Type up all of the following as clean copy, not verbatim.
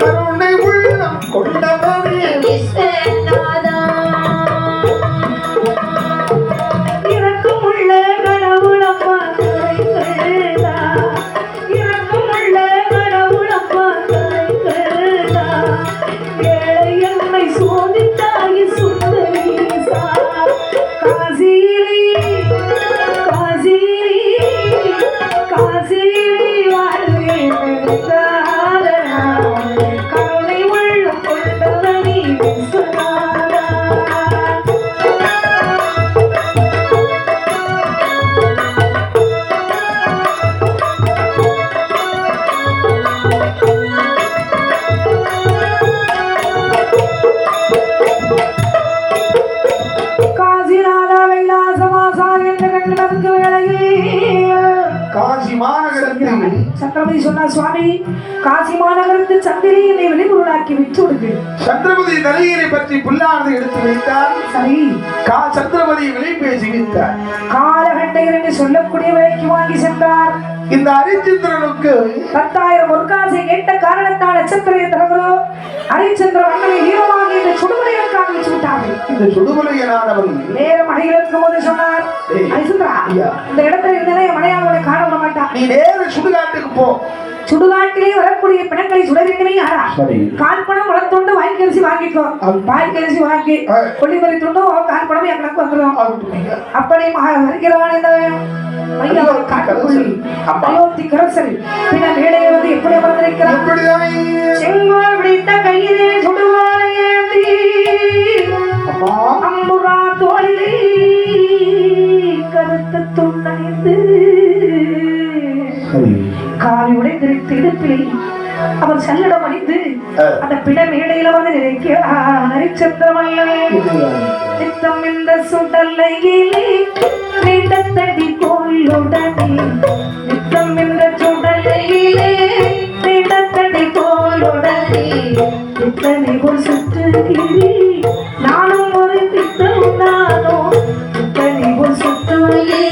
கருணை உள்ளம் கொண்டவனே விஸ்வநாதா இறக்கமுள்ள கடவுளப்பா கரைகளா இறக்கமுள்ள கடவுளப்பா கரைகளா ஏழை என்னை சோதித்தாய் சுந்தரீசா காசியிலே கருணை உள்ளம் கொண்டவனே விஸ்வநாதா காசிநாதா வெள்ளாசமாசா என்று கண்டனருக்கு வேளையில் காசி மாநகரத்தில் சக்கரவர்த்தி சொன்னார் சுவாமி காசி மாநகரத்து சந்திரி என்னை வெளிபொருளாக்கி விட்டு விடுது சந்திரபதி தலையீரை பற்றி புல்லானது எடுத்து வைத்தார் சரி சந்திரபதி விலை பேசி வைத்தார் காலகட்டையர் என்று சொல்லக்கூடிய விலைக்கு வாங்கி சென்றார் இந்த ஹரிச்சந்திரனுக்கு 10,000 பொற்காசை கேட்ட காரணத்தால் நட்சத்திர தரவரோ ஹரிச்சந்திர மன்னனை வீரமாக இந்த சுடுமலையில் காமிச்சு விட்டார்கள் இந்த சுடுமலையனானவன் நேரம் அடையில் இருக்கும் போது சொன்னார் ஹரிச்சந்திரா இந்த இடத்துல இருந்தே மலையாளோட காண விட மாட்டான் நீ நேர சுடுகாட்டுக்கு போ சுடுகாட்டிலே வரக்கூடிய பிணங்களை சுட வேண்டுமே யாரா கால்பணம் வளர்த்தோண்டு வாய்க்கரிசி வாங்கிக்கோ வாய்க்கரிசி வாங்கி கொல்லிமறை துண்டோ கால்பணம் எனக்கு வந்துடும் அப்படி வருகிறவன் இந்த அயோத்தி கரசல் பின்ன மேடையை வந்து எப்படி அமர்ந்திருக்கிறான் செங்கோல் பிடித்த கையிலே சுடுவாரை ஏந்தி அம்புரா தோளிலே கருத்து துணைந்து காலை உடைந்திருத்த இடுப்பிலே அவர் சல்லடம் அணிந்து அந்த பிட மேடையில வந்து நினைக்கிறார் ஹரிச்சந்திரமல்லவே நித்தம் இந்த சுடலையிலே நீண்டத்தடி கோளுடனே நித்தம் இந்த சுடலையிலே நீண்டத்தடி கோளுடனே இத்தனை ஒரு சுற்றுகிரி நானும் ஒரு பித்தம் நானோ இத்தனை ஒரு சுற்றுகிரி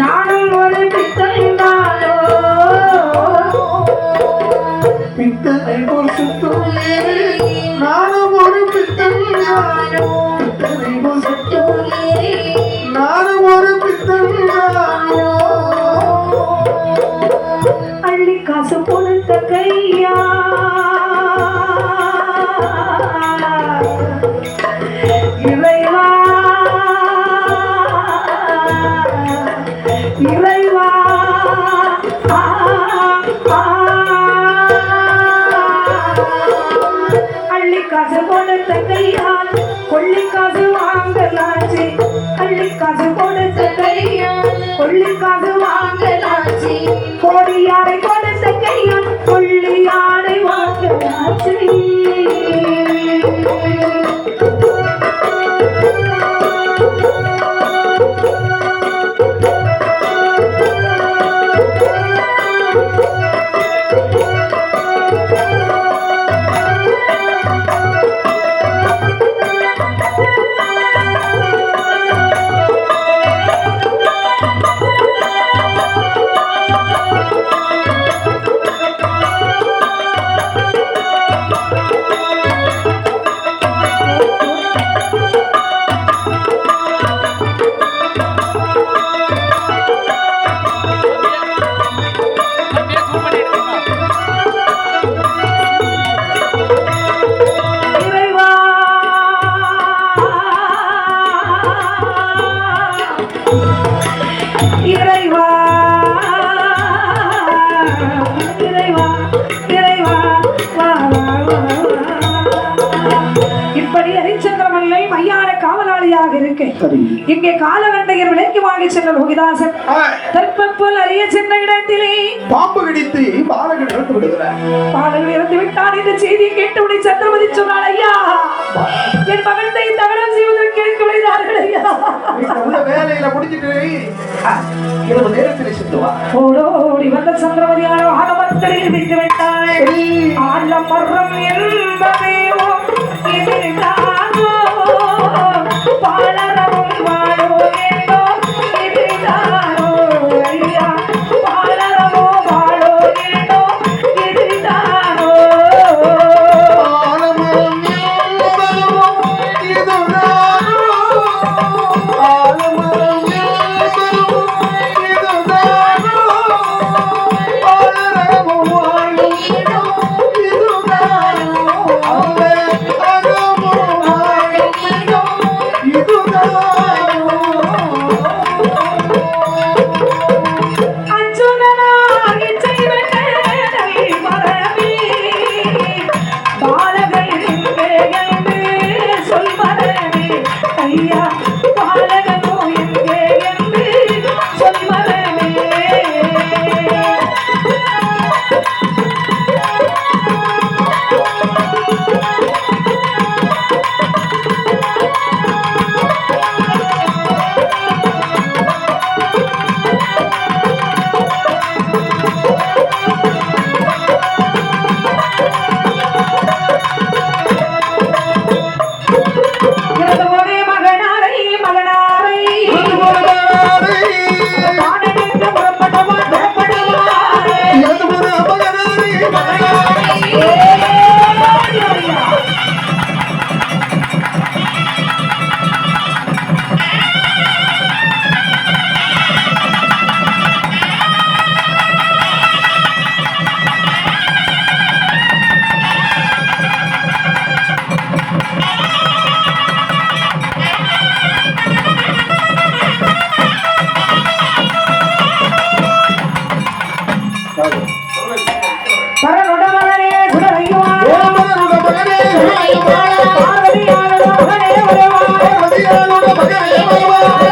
நானும் ஒரு பித்தம் நானோ பித்தனை ஒரு சுற்றுகிரி நானும் ஒரு பித்தம் நானோ பித்தனை ஒரு சுற்றுகிரி நானும் ஒரு பித்தம் நானோ அள்ளி காசு கொடுத்த கையா இறைவா இறைவா அள்ளி காசு கொடுத்த கையால் கொள்ளி காசு வாங்கலாச்சு அள்ளி காசு கொடுத்த கையால் கொள்ளி காசு வாங்கலாச்சு கோடியாரை கொடுத்த கையால் கொள்ளியாரை வாங்கலாச்சு இறைவா இறைவா இறைவா இப்படி ஹரிச்சந்திரமல்லை மையான காவலாளியாக இருக்கு இங்கே காலகண்டையர் விலைக்கு வாங்கி சென்ற லோகிதாசன் தற்போல் அறிய சென்ற இடத்திலே பாம்பு கடித்து பாலகன் இறந்து விடுகிறார். பாலகன் இறந்து விட்டான் இந்த செய்தியை கேட்டவுடனே சந்திரமதி சொன்னாள், ஐயா என் மகனை தகனம் செய்வதற்கு எனக்கு விளைந்தார்கள் ஐயா. வேலையில முடிஞ்சிட்டு இரவு நேரத்தில் செல்லுவா. ஓடோடி வந்த சந்திரமதியான ஆகமத்தில் விட்டு விட்டாள். ஆலமரம் என்பதே இதுதானோ பாலரமும் வாழோ ஏதோ இதுதானோ ஐயா பாலரமோ வாழோ ஏதோ வரனுட மகனே குடலையுமாள் பார்வதியாளுட மகனே வருவாய்